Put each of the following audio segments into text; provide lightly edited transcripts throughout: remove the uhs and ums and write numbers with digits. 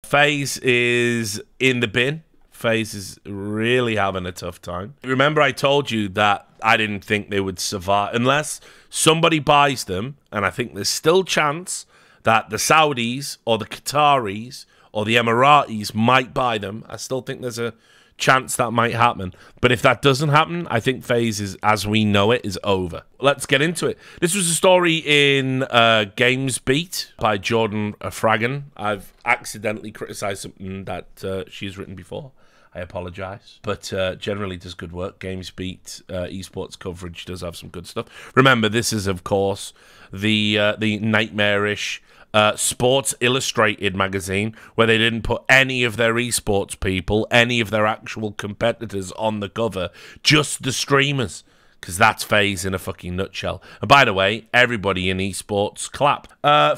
FaZe is in the bin. FaZe is really having a tough time. Remember I told you that I didn't think they would survive unless somebody buys them, and I think there's still chance that the Saudis or the Qataris or the Emiratis might buy them. I still think there's a chance that might happen. But if that doesn't happen, I think FaZe is, as we know it, is over. Let's get into it. This was a story in GamesBeat by Jordan Fragan. I've accidentally criticized something that she's written before. I apologize, but generally does good work. GamesBeat esports coverage does have some good stuff. Remember, this is, of course, the nightmarish Sports Illustrated magazine, where they didn't put any of their esports people, any of their actual competitors on the cover, just the streamers, because that's FaZe in a fucking nutshell. And by the way, everybody in esports clapped.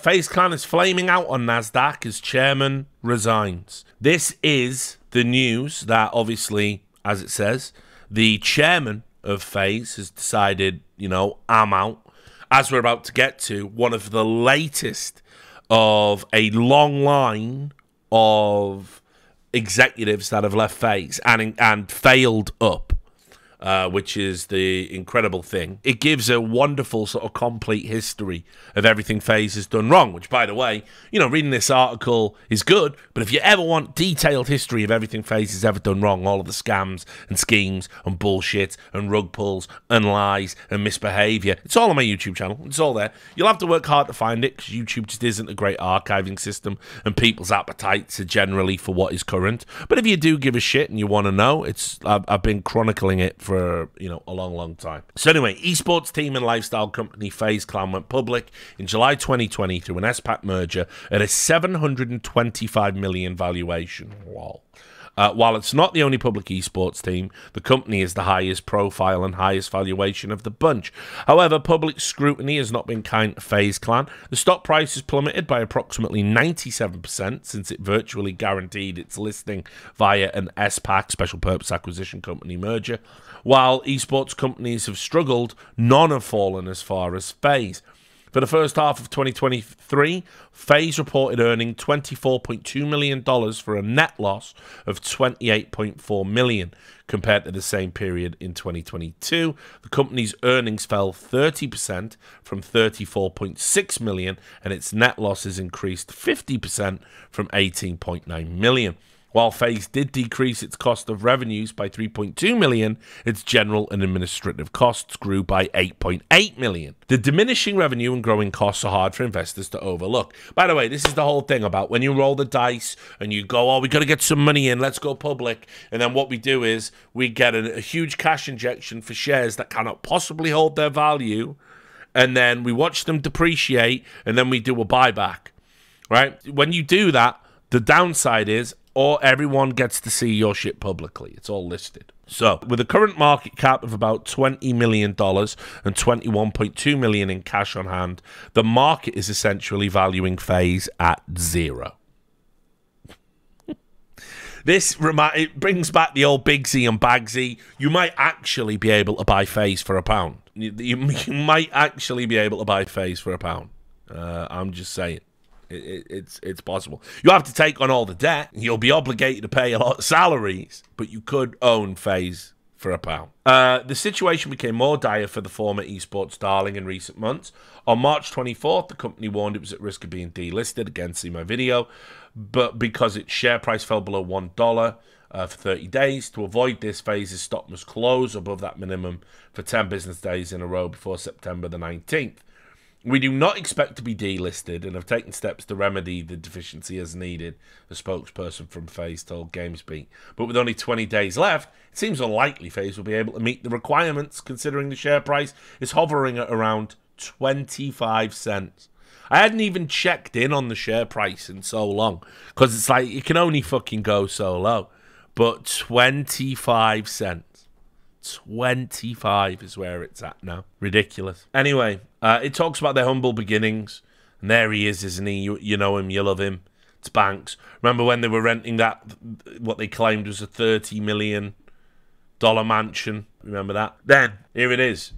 FaZe Clan is flaming out on NASDAQ as chairman resigns. This is the news that, obviously, as it says, the chairman of FaZe has decided, you know, I'm out. As we're about to get to, one of the latest of a long line of executives that have left FaZe and failed up, which is the incredible thing. It gives a wonderful sort of complete history of everything FaZe has done wrong, which, by the way, you know, reading this article is good, but if you ever want detailed history of everything FaZe has ever done wrong, all of the scams and schemes and bullshit and rug pulls and lies and misbehavior, it's all on my YouTube channel. It's all there. You'll have to work hard to find it because YouTube just isn't a great archiving system and people's appetites are generally for what is current. But if you do give a shit and you want to know, I've been chronicling it for, you know, a long time. So anyway, esports team and lifestyle company FaZe Clan went public in July 2020 through an SPAC merger at a $725 million valuation. Wow. While it's not the only public esports team, the company is the highest profile and highest valuation of the bunch. However, public scrutiny has not been kind to FaZe Clan. The stock price has plummeted by approximately 97% since it virtually guaranteed its listing via an SPAC, Special Purpose Acquisition Company merger. While esports companies have struggled, none have fallen as far as FaZe. For the first half of 2023, FaZe reported earning $24.2 million for a net loss of $28.4 million. Compared to the same period in 2022, the company's earnings fell 30% from $34.6 million, and its net losses increased 50% from $18.9 million. While FaZe did decrease its cost of revenues by $3.2 million, its general and administrative costs grew by $8.8 million. The diminishing revenue and growing costs are hard for investors to overlook. By the way, this is the whole thing about when you roll the dice and you go, oh, we got to get some money in, let's go public. And then what we do is we get a huge cash injection for shares that cannot possibly hold their value. And then we watch them depreciate and then we do a buyback, right? When you do that, the downside is, or everyone gets to see your shit publicly. It's all listed. So, with a current market cap of about $20 million and $21.2 million in cash on hand, the market is essentially valuing FaZe at zero. It brings back the old Big Z and Bagsy. You might actually be able to buy FaZe for £1. You might actually be able to buy FaZe for £1. I'm just saying. It's possible. You have to take on all the debt. You'll be obligated to pay a lot of salaries, but you could own FaZe for £1. The situation became more dire for the former esports darling in recent months. On March 24th, the company warned it was at risk of being delisted. Again, see my video. But because its share price fell below $1 for 30 days, to avoid this, FaZe's stock must close above that minimum for 10 business days in a row before September the 19th. We do not expect to be delisted and have taken steps to remedy the deficiency as needed, a spokesperson from FaZe told GamesBeat. But with only 20 days left, it seems unlikely FaZe will be able to meet the requirements, considering the share price is hovering at around 25 cents. I hadn't even checked in on the share price in so long, because it's like, it can only fucking go so low. But 25 cents. 25 is where it's at now. Ridiculous. Anyway, it talks about their humble beginnings. And there he is, isn't he? You know him, you love him. It's Banks. Remember when they were renting that, what they claimed was a $30 million mansion? Remember that? Then, here it is.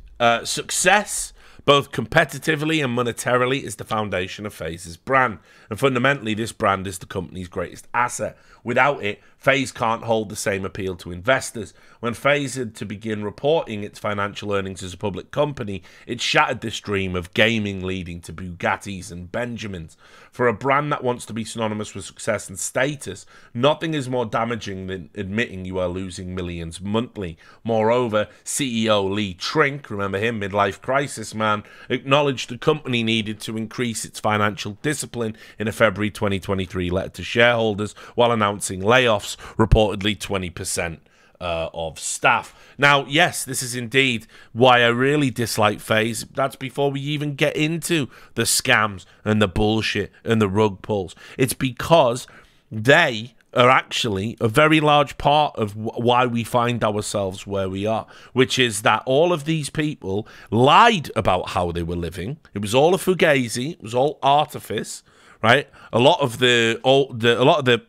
Success both competitively and monetarily, is the foundation of FaZe's brand. And fundamentally, this brand is the company's greatest asset. Without it, FaZe can't hold the same appeal to investors. When FaZe had to begin reporting its financial earnings as a public company, it shattered this dream of gaming leading to Bugattis and Benjamins. For a brand that wants to be synonymous with success and status, nothing is more damaging than admitting you are losing millions monthly. Moreover, CEO Lee Trink, remember him, midlife crisis man, acknowledged the company needed to increase its financial discipline in a February 2023 letter to shareholders, while announcing layoffs, reportedly 20% of staff. Now, yes, this is indeed why I really dislike FaZe. That's before we even get into the scams and the bullshit and the rug pulls. It's because they are actually a very large part of why we find ourselves where we are, which is that all of these people lied about how they were living. It was all a fugazi. It was all artifice. Right, a lot of the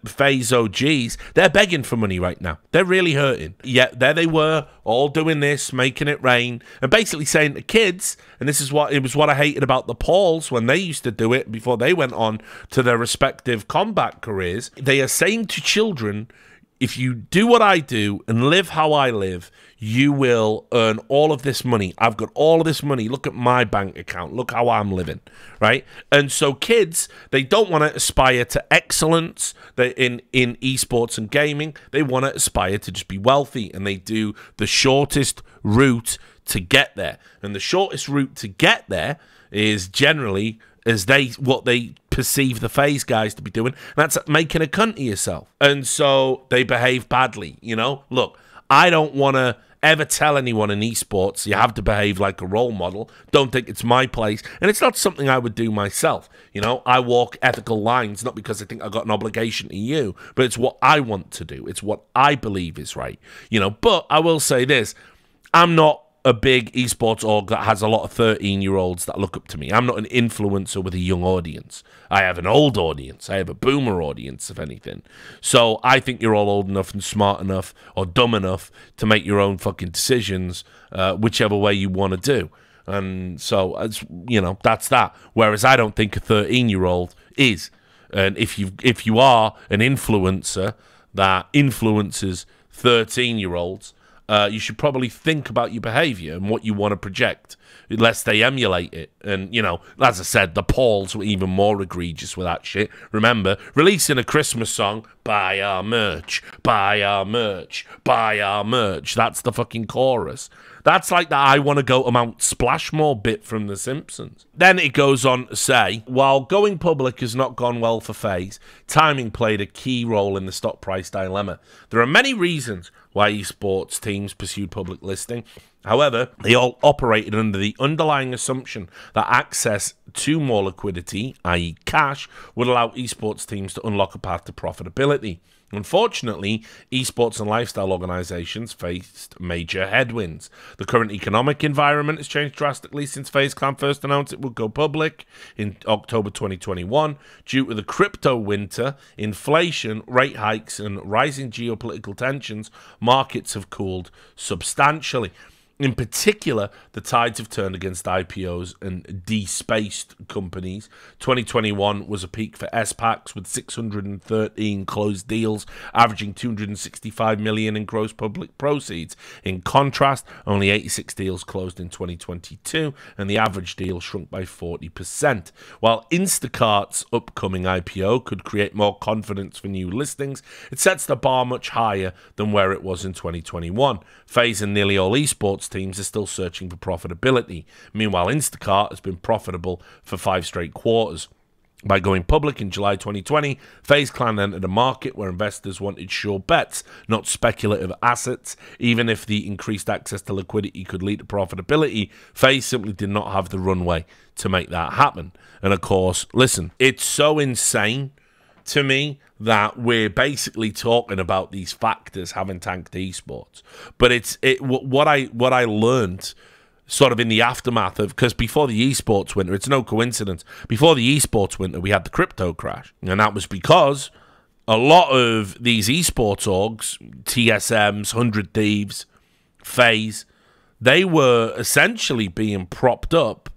FaZe OGs, they're begging for money right now. They're really hurting. Yet there they were, all doing this, making it rain, and basically saying to kids, and this is what I hated about the Pauls when they used to do it before they went on to their respective combat careers. They are saying to children, if you do what I do and live how I live, you will earn all of this money. I've got all of this money. Look at my bank account. Look how I'm living, right? And so kids, they don't want to aspire to excellence in esports and gaming. They want to aspire to just be wealthy, and they do the shortest route to get there. And the shortest route to get there is generally what they perceive the FaZe guys to be doing, and that's making a cunt of yourself. And so they behave badly, you know? Look, I don't want to ever tell anyone in esports you have to behave like a role model. Don't think it's my place, and it's not something I would do myself. You know, I walk ethical lines, not because I think I've got an obligation to you, but it's what I want to do. It's what I believe is right, you know? But I will say this, I'm not a big esports org that has a lot of 13-year-olds that look up to me. I'm not an influencer with a young audience. I have an old audience. I have a boomer audience, if anything. So I think you're all old enough and smart enough or dumb enough to make your own fucking decisions, whichever way you want to do. And so, you know, that's that. Whereas I don't think a 13-year-old is. And if you are an influencer that influences 13-year-olds, you should probably think about your behavior and what you want to project, lest they emulate it. And, you know, as I said, the Pauls were even more egregious with that shit. Remember, releasing a Christmas song, buy our merch, buy our merch, buy our merch. That's the fucking chorus. That's like the I want to go to Mount Splashmore bit from The Simpsons. Then it goes on to say, while going public has not gone well for FaZe, timing played a key role in the stock price dilemma. There are many reasons why esports teams pursued public listing. However, they all operated under the underlying assumption that access to more liquidity, i.e. cash, would allow esports teams to unlock a path to profitability. Unfortunately, esports and lifestyle organizations faced major headwinds. The current economic environment has changed drastically since FaZe Clan first announced it would go public in October 2021. Due to the crypto winter, inflation, rate hikes, and rising geopolitical tensions, markets have cooled substantially. In particular, the tides have turned against IPOs and de-spaced companies. 2021 was a peak for SPACs with 613 closed deals, averaging $265 million in gross public proceeds. In contrast, only 86 deals closed in 2022, and the average deal shrunk by 40%. While Instacart's upcoming IPO could create more confidence for new listings, it sets the bar much higher than where it was in 2021. FaZe and nearly all esports teams are still searching for profitability. Meanwhile, Instacart has been profitable for 5 straight quarters. By going public in July 2020, FaZe Clan entered a market where investors wanted sure bets, not speculative assets. Even if the increased access to liquidity could lead to profitability, FaZe simply did not have the runway to make that happen. And of course, listen, it's so insane to me that we're basically talking about these factors having tanked esports. But what I learned sort of in the aftermath of, because before the esports winter, it's no coincidence, before the esports winter we had the crypto crash, and that was because a lot of these esports orgs, TSMs, 100 Thieves, FaZe, they were essentially being propped up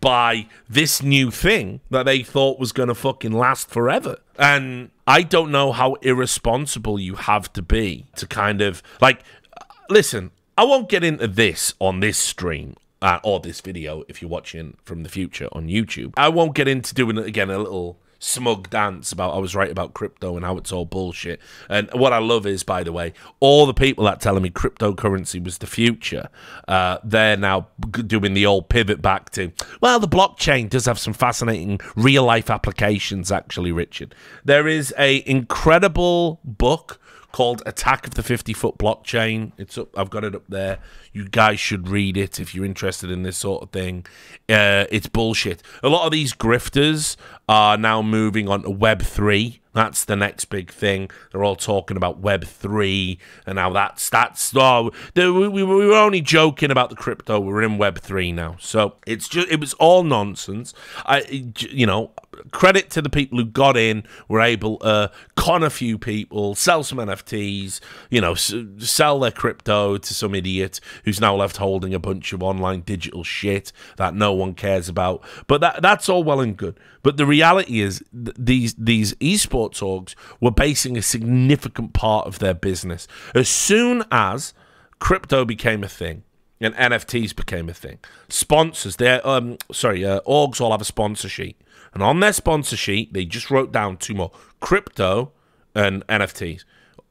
by this new thing that they thought was going to fucking last forever. And I don't know how irresponsible you have to be to kind of, like, listen, I won't get into this on this stream or this video if you're watching from the future on YouTube. I won't get into doing, again, a little smug dance about I was right about crypto and how it's all bullshit. And what I love is, by the way, all the people that telling me cryptocurrency was the future, they're now doing the old pivot back to, well, the blockchain does have some fascinating real life applications, actually, Richard. There is a incredible book called Attack of the 50-Foot Blockchain. It's up, I've got it up there. You guys should read it if you're interested in this sort of thing. It's bullshit. A lot of these grifters are now moving on to Web3. That's the next big thing. They're all talking about Web3 and how that's oh, we were only joking about the crypto. We're in Web3 now. So it was all nonsense. You know, credit to the people who got in, were able to con a few people, sell some NFTs, you know, sell their crypto to some idiot who's now left holding a bunch of online digital shit that no one cares about. But that's all well and good. But the reality is these esports orgs were basing a significant part of their business. As soon as crypto became a thing and NFTs became a thing, sponsors, orgs all have a sponsor sheet. And on their sponsor sheet, they just wrote down two more: crypto and NFTs,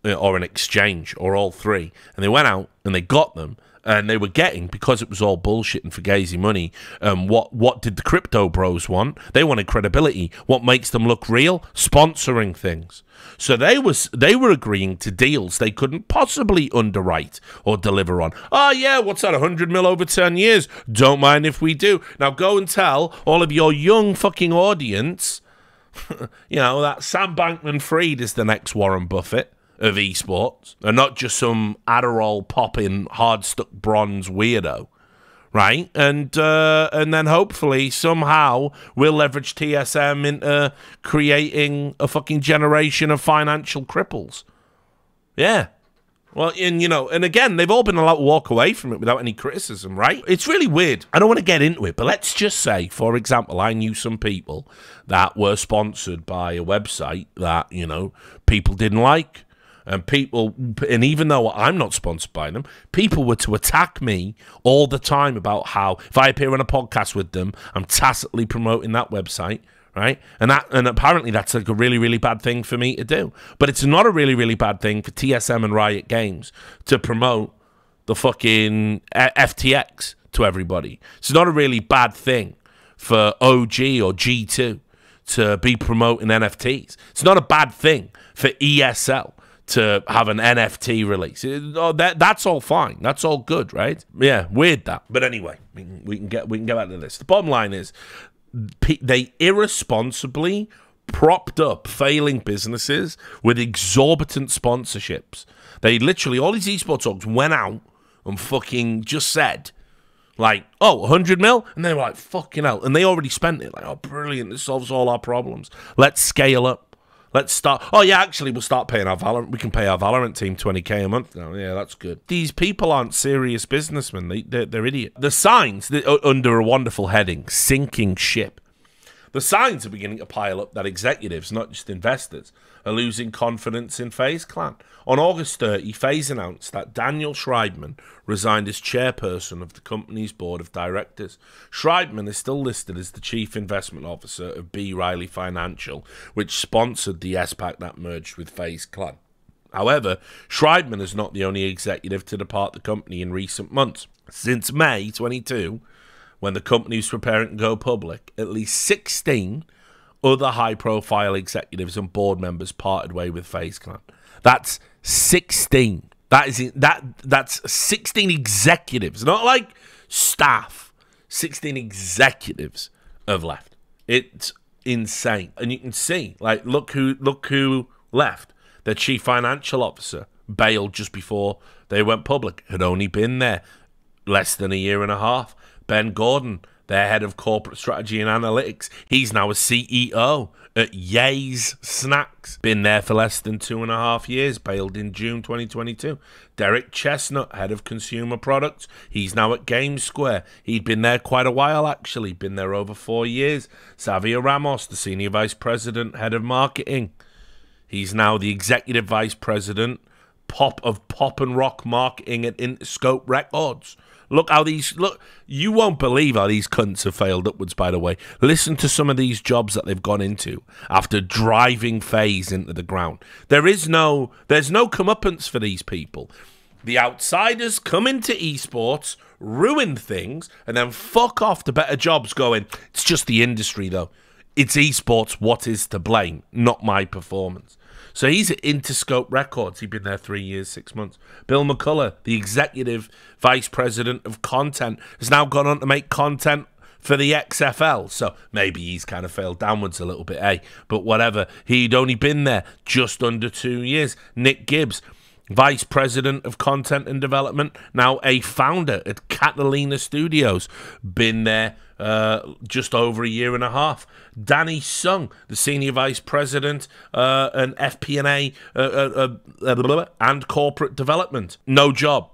or an exchange, or all three. And they went out and they got them. And they were getting, because it was all bullshit and fugazi money, what did the crypto bros want? They wanted credibility. What makes them look real? Sponsoring things. So they were agreeing to deals they couldn't possibly underwrite or deliver on. Oh, yeah, what's that, 100 mil over 10 years? Don't mind if we do. Now go and tell all of your young fucking audience, you know, that Sam Bankman-Fried is the next Warren Buffett of esports, and not just some Adderall popping hard stuck bronze weirdo, right? And then hopefully somehow we'll leverage TSM into creating a fucking generation of financial cripples. Yeah. Well, and you know, and again, they've all been allowed to walk away from it without any criticism, right? It's really weird. I don't want to get into it, but let's just say, for example, I knew some people that were sponsored by a website that, you know, people didn't like. And even though I'm not sponsored by them, people were to attack me all the time about how if I appear on a podcast with them, I'm tacitly promoting that website, right? And apparently that's like a really, really bad thing for me to do. But it's not a really, really bad thing for TSM and Riot Games to promote the fucking FTX to everybody. It's not a really bad thing for OG or G2 to be promoting NFTs. It's not a bad thing for ESL to have an NFT release. That's all fine. That's all good, right? Yeah, weird that. But anyway, we can get back to this. The bottom line is they irresponsibly propped up failing businesses with exorbitant sponsorships. They literally, all these esports orgs went out and fucking just said, like, oh, 100 mil? And they were like, fucking hell. And they already spent it. Like, oh, brilliant. This solves all our problems. Let's scale up. Let's start. Oh, yeah, actually, we'll start paying our Valorant. We can pay our Valorant team 20k a month now. Yeah, that's good. These people aren't serious businessmen. They're idiots. The signs, under a wonderful heading, sinking ship. The signs are beginning to pile up that executives, not just investors, are losing confidence in FaZe Clan. On August 30, FaZe announced that Daniel Schreibman resigned as chairperson of the company's board of directors. Schreibman is still listed as the chief investment officer of B. Riley Financial, which sponsored the SPAC that merged with FaZe Clan. However, Schreibman is not the only executive to depart the company in recent months. Since May 22, when the company was preparing to go public, at least 16 other high-profile executives and board members parted way with FaZe Clan. That's 16. That's 16 executives, not like staff. 16 executives have left. It's insane, and you can see, like, look who left. Their chief financial officer bailed just before they went public. Had only been there less than a year and a half. Ben Gordon, their head of corporate strategy and analytics. He's now a CEO at Ye's Snacks. Been there for less than 2.5 years, bailed in June 2022. Derek Chestnut, head of consumer products. He's now at Game Square. He'd been there quite a while, actually. Been there over 4 years. Xavier Ramos, the senior vice president, head of marketing. He's now the executive vice president of pop and rock marketing at Interscope Records. Look, you won't believe how these cunts have failed upwards, by the way. Listen to some of these jobs that they've gone into after driving FaZe into the ground. There's no comeuppance for these people. The outsiders come into esports, ruin things, and then fuck off to better jobs going, it's just the industry, though. It's esports, what is to blame? Not my performance. So he's at Interscope Records. He'd been there 3 years, 6 months. Bill McCullough, the executive vice president of content, has now gone on to make content for the XFL. So maybe he's kind of failed downwards a little bit, eh? But whatever. He'd only been there just under 2 years. Nick Gibbs, vice president of content and development, now a founder at Catalina Studios. Been there just over 1.5 years. Danny Sung, the senior vice president and FP&A and corporate development. No job.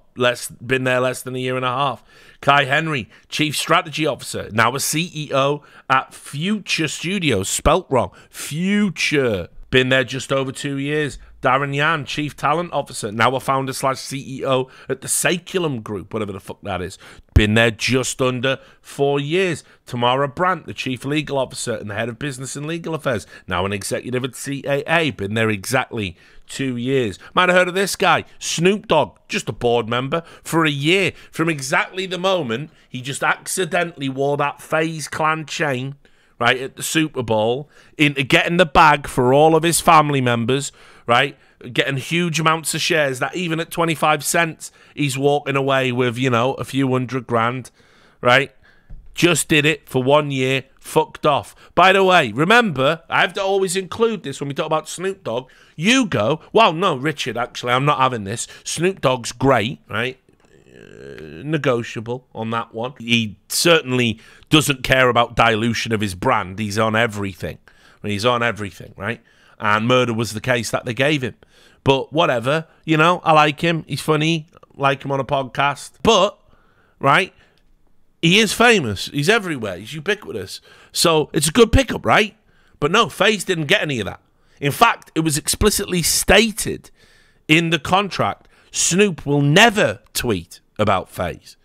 Been there less than 1.5 years. Kai Henry, chief strategy officer, now a CEO at Future Studios, spelt wrong. Future. Been there just over 2 years. Darren Yan, chief talent officer, now a founder / CEO at the Saculum Group, whatever the fuck that is. Been there just under 4 years. Tamara Brandt, the chief legal officer and the head of business and legal affairs, now an executive at CAA. Been there exactly 2 years. Might have heard of this guy, Snoop Dogg, just a board member for 1 year. From exactly the moment he just accidentally wore that FaZe Clan chain, right, at the Super Bowl, into getting the bag for all of his family members, right, getting huge amounts of shares that even at 25 cents, he's walking away with, you know, a few $100,000, right? Just did it for 1 year, fucked off. By the way, remember, I have to always include this when we talk about Snoop Dogg. You go, well, no, Richard, actually, I'm not having this. Snoop Dogg's great, right? Negotiable on that one. He certainly doesn't care about dilution of his brand. He's on everything. He's on everything, right? And murder was the case that they gave him. But whatever, you know, I like him. He's funny. Like him on a podcast. But, right, he is famous. He's everywhere. He's ubiquitous. So it's a good pickup, right? But no, FaZe didn't get any of that. In fact, it was explicitly stated in the contract, Snoop will never tweet about FaZe.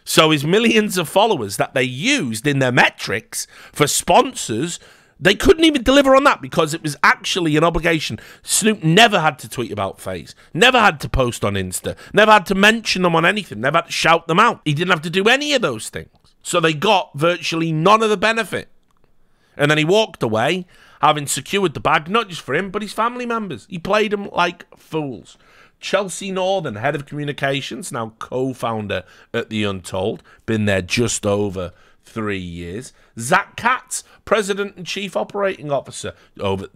So his millions of followers that they used in their metrics for sponsors, they couldn't even deliver on that because it was actually an obligation. Snoop never had to tweet about FaZe, never had to post on Insta, never had to mention them on anything, never had to shout them out. He didn't have to do any of those things. So they got virtually none of the benefit. And then he walked away, having secured the bag, not just for him, but his family members. He played them like fools. Chelsea Northern, head of communications, now co-founder at The Untold, been there just over 3 years. Zach Katz, president and chief operating officer,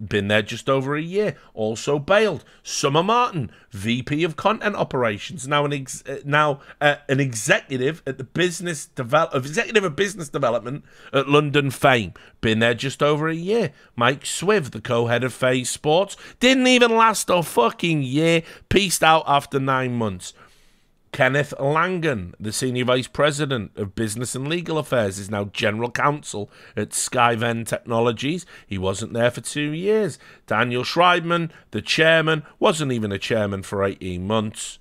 been there just over 1 year, also bailed. Summer Martin, VP of content operations, now an executive at the executive of business development at London Fame, been there just over 1 year. Mike Swiv, the co-head of FaZe Sports, didn't even last a fucking year, peaced out after 9 months. Kenneth Langan, the Senior Vice President of Business and Legal Affairs, is now General Counsel at Skyven Technologies. He wasn't there for 2 years. Daniel Schreibman, the Chairman, wasn't even a Chairman for 18 months.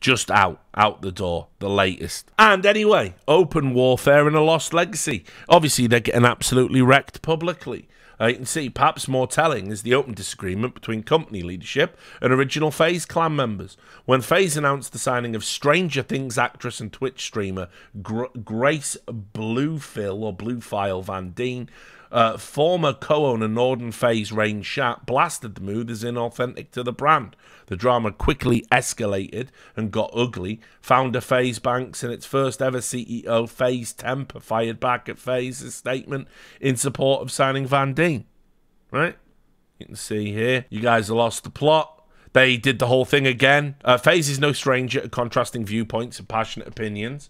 Just out the door, the latest. And anyway, open warfare and a lost legacy. Obviously, they're getting absolutely wrecked publicly. You can see, perhaps more telling is the open disagreement between company leadership and original FaZe clan members. When FaZe announced the signing of Stranger Things actress and Twitch streamer Grace Bluefile Van Deen, former co-owner Northern FaZe Rain Shat blasted the move as inauthentic to the brand. The drama quickly escalated and got ugly. Founder FaZe Banks and its first ever CEO, FaZe Temper, fired back at FaZe's statement in support of signing Van Deen. Right? You can see here. You guys have lost the plot. They did the whole thing again. FaZe is no stranger to contrasting viewpoints and passionate opinions.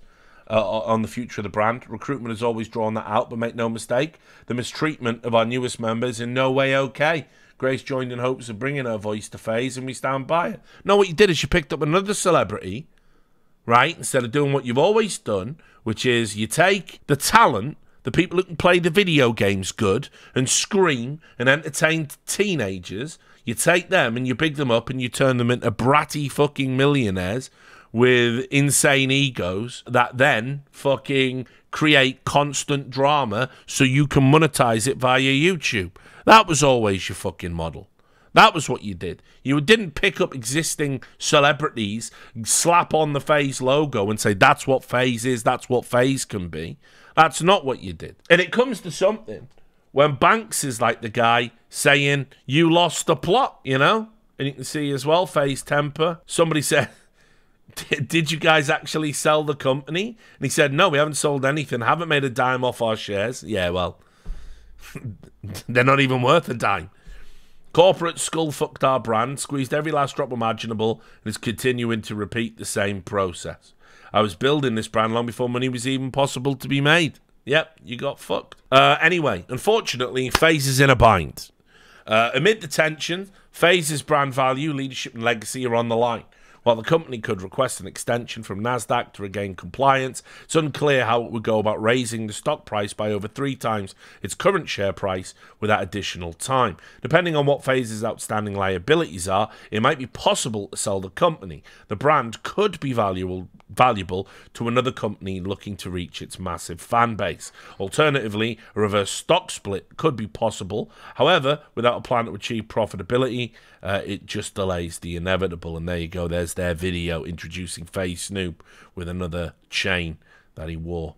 on the future of the brand. Recruitment has always drawn that out, but make no mistake, the mistreatment of our newest members in no way okay. Grace joined in hopes of bringing her voice to FaZe, and we stand by it. No, what you did is you picked up another celebrity, right, instead of doing what you've always done, which is you take the talent, the people who can play the video games good and scream and entertain teenagers, you take them and you big them up and you turn them into bratty fucking millionaires with insane egos that then fucking create constant drama so you can monetize it via YouTube. That was always your fucking model. That was what you did. You didn't pick up existing celebrities, slap on the FaZe logo and say, that's what FaZe is, that's what FaZe can be. That's not what you did. And it comes to something when Banks is like the guy saying, you lost the plot, you know? And you can see as well, FaZe Temper. Somebody said, did you guys actually sell the company? And he said, no, we haven't sold anything, haven't made a dime off our shares. Yeah, well, they're not even worth a dime. Corporate skull fucked our brand, squeezed every last drop imaginable, and is continuing to repeat the same process. I was building this brand long before money was even possible to be made. Yep, you got fucked. Anyway, unfortunately, FaZe is in a bind. Amid the tension, FaZe's brand value, leadership, and legacy are on the line. While the company could request an extension from NASDAQ to regain compliance, it's unclear how it would go about raising the stock price by over 3 times its current share price with that additional time. Depending on what FaZe's outstanding liabilities are, it might be possible to sell the company. The brand could be valuable to another company looking to reach its massive fan base. Alternatively, a reverse stock split could be possible. However, without a plan to achieve profitability, it just delays the inevitable. And there you go, there's their video introducing FaZe Snoop with another chain that he wore.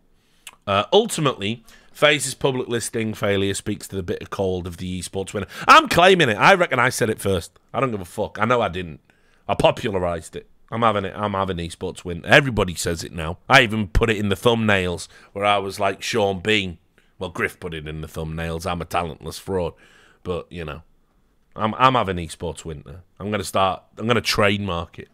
Ultimately, FaZe's public listing failure speaks to the bitter cold of the esports winner. I'm claiming it. I reckon I said it first. I don't give a fuck. I know I didn't. I popularized it. I'm having it. I'm having esports win. Everybody says it now. I even put it in the thumbnails where I was like Sean Bean. Well, Griff put it in the thumbnails. I'm a talentless fraud. But, you know, I'm having esports winter. I'm going to trademark it.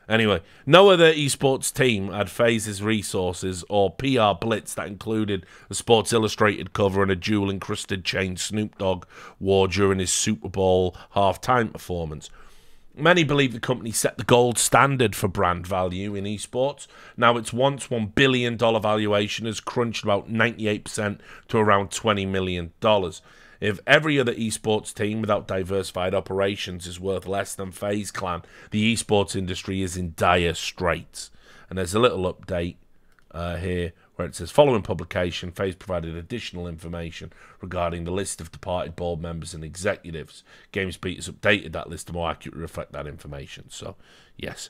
Anyway, no other esports team had FaZe's resources or PR blitz that included a Sports Illustrated cover and a jewel-encrusted chain Snoop Dogg wore during his Super Bowl halftime performance. Many believe the company set the gold standard for brand value in esports. Now its once $1 billion valuation has crunched about 98% to around $20 million. If every other esports team without diversified operations is worth less than FaZe Clan, the esports industry is in dire straits. And there's a little update here where it says, following publication, FaZe provided additional information regarding the list of departed board members and executives. GamesBeat has updated that list to more accurately reflect that information. So, yes,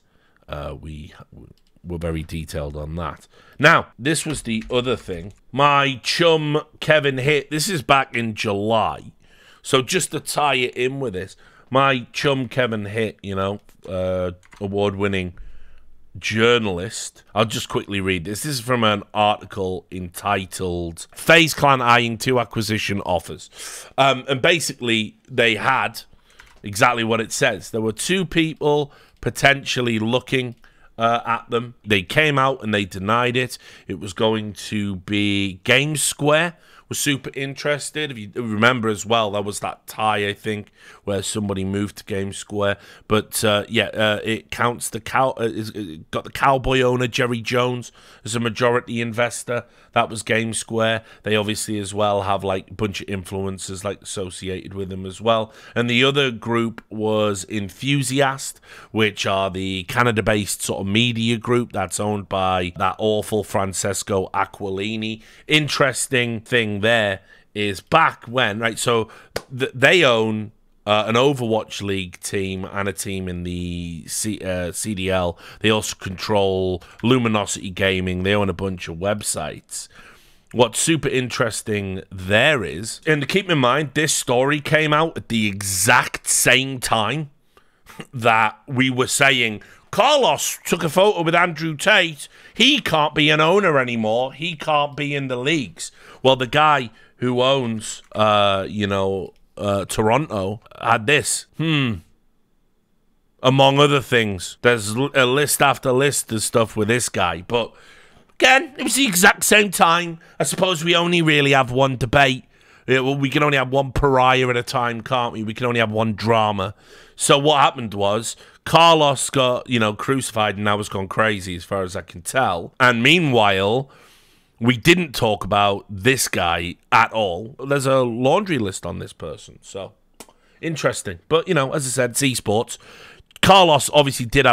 we were very detailed on that. Now, this was the other thing. My chum, Kevin Hitt, this is back in July. So just to tie it in with this, my chum, Kevin Hitt, you know, award-winning journalist. I'll just quickly read this. This is from an article entitled FaZe Clan Eyeing 2 Acquisition Offers. And basically, they had exactly what it says. There were 2 people potentially looking at them. They came out and they denied it. It was going to be Game Square. Was super interested. If you remember as well, there was that tie, I think, where somebody moved to Game Square. But it counts the it got the Cowboy owner Jerry Jones as a majority investor. That was Game Square. They obviously as well have like a bunch of influencers like associated with them as well. And the other group was Enthusiast, which are the Canada-based sort of media group that's owned by that awful Francesco Aquilini. Interesting thing there is back when, right, so they own an Overwatch League team and a team in the CDL. They also control Luminosity Gaming. They own a bunch of websites. What's super interesting there is, and keep in mind, this story came out at the exact same time that we were saying Carlos took a photo with Andrew Tate. He can't be an owner anymore. He can't be in the leagues. Well, the guy who owns, Toronto had this. Among other things, there's a list after list of stuff with this guy. But Again, it was the exact same time. I suppose we only really have one debate. We can only have one pariah at a time, can't we? We can only have one drama. So what happened was Carlos got, crucified and now has gone crazy as far as I can tell. And meanwhile, we didn't talk about this guy at all. There's a laundry list on this person. So interesting. But, as I said, it's esports. Carlos obviously did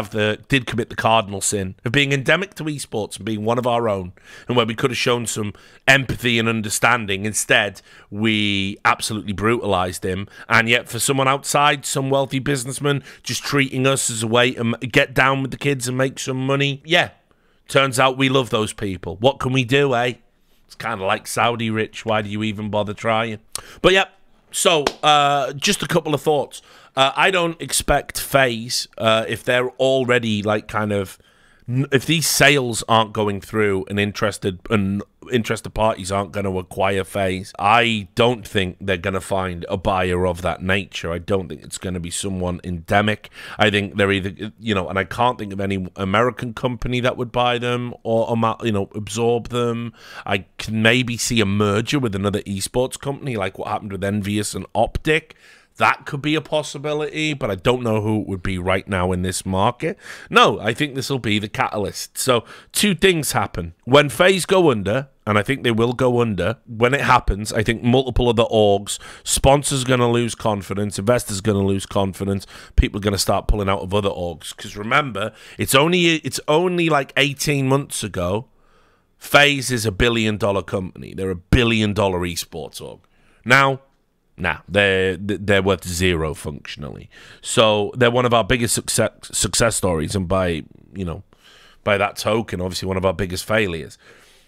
commit the cardinal sin of being endemic to esports and being one of our own, and where we could have shown some empathy and understanding. Instead, we absolutely brutalized him. And yet, for someone outside, some wealthy businessman just treating us as a way to get down with the kids and make some money, yeah, turns out we love those people. What can we do, eh? It's kind of like Saudi rich. Why do you even bother trying? But yeah. So, just a couple of thoughts. I don't expect FaZe, if they're already if these sales aren't going through and interested parties aren't going to acquire FaZe, I don't think they're going to find a buyer of that nature. I don't think it's going to be someone endemic. I think they're either, and I can't think of any American company that would buy them or, absorb them. I can maybe see a merger with another esports company, like what happened with Envious and Optic. That could be a possibility, but I don't know who it would be right now in this market. No, I think this will be the catalyst. So, two things happen. When FaZe go under, and I think they will go under, when it happens, I think multiple other orgs, sponsors are going to lose confidence, investors are going to lose confidence, people are going to start pulling out of other orgs. Because remember, it's only like 18 months ago, FaZe is $1 billion company. They're $1 billion esports org. Now, they're worth zero functionally. So they're one of our biggest success stories, and by that token, obviously one of our biggest failures.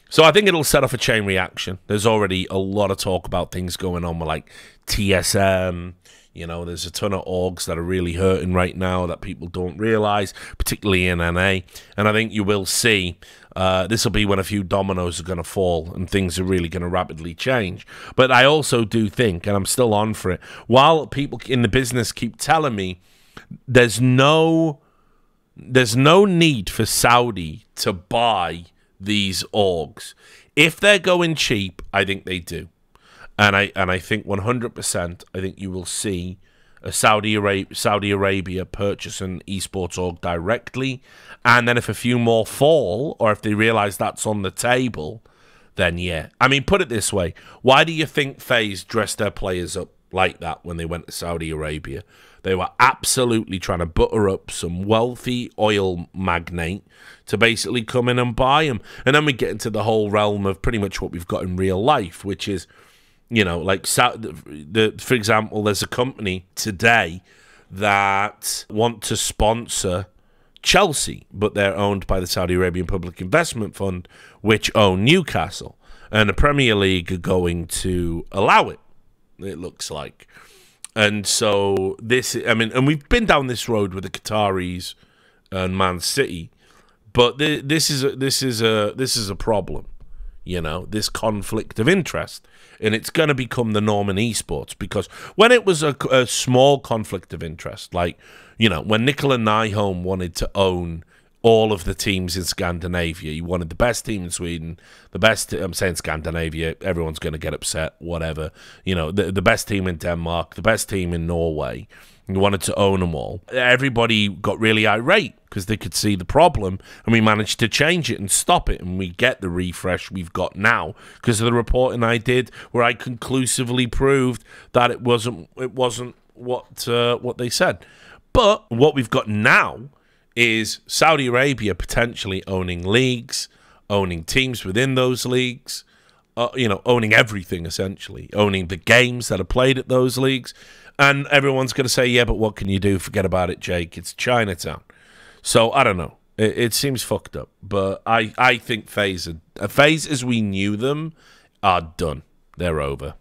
So I think it'll set off a chain reaction. There's already a lot of talk about things going on with like TSM. There's a ton of orgs that are really hurting right now that people don't realize, particularly in NA. And I think you will see this will be when a few dominoes are going to fall and things are really going to rapidly change. But I also do think, and I'm still on for it, while people in the business keep telling me there's no need for Saudi to buy these orgs. If they're going cheap, I think they do. And I think 100%, I think you will see a Saudi Arabia purchase an esports org directly. And then if a few more fall, or if they realize that's on the table, then yeah. I mean, put it this way. Why do you think FaZe dressed their players up like that when they went to Saudi Arabia? They were absolutely trying to butter up some wealthy oil magnate to basically come in and buy them. And then we get into the whole realm of pretty much what we've got in real life, which is, for example, there's a company today that want to sponsor Chelsea, but they're owned by the Saudi Arabian Public Investment Fund, which own Newcastle. And the Premier League are going to allow it, it looks like. And so and we've been down this road with the Qataris and Man City, but this is a problem, this conflict of interest, and it's going to become the norm in esports, because when it was a small conflict of interest, like when Nicola Nyholm wanted to own all of the teams in Scandinavia. He wanted the best team in Sweden, I'm saying Scandinavia, everyone's going to get upset, whatever. The best team in Denmark, the best team in Norway. He wanted to own them all. Everybody got really irate because they could see the problem, and we managed to change it and stop it, and we get the refresh we've got now because of the reporting I did, where I conclusively proved that it wasn't what they said. But what we've got now is Saudi Arabia potentially owning leagues, owning teams within those leagues, owning everything essentially, owning the games that are played at those leagues. And everyone's going to say, yeah, but what can you do? Forget about it, Jake. It's Chinatown. So, I don't know. It seems fucked up. But I think FaZe as we knew them are done. They're over.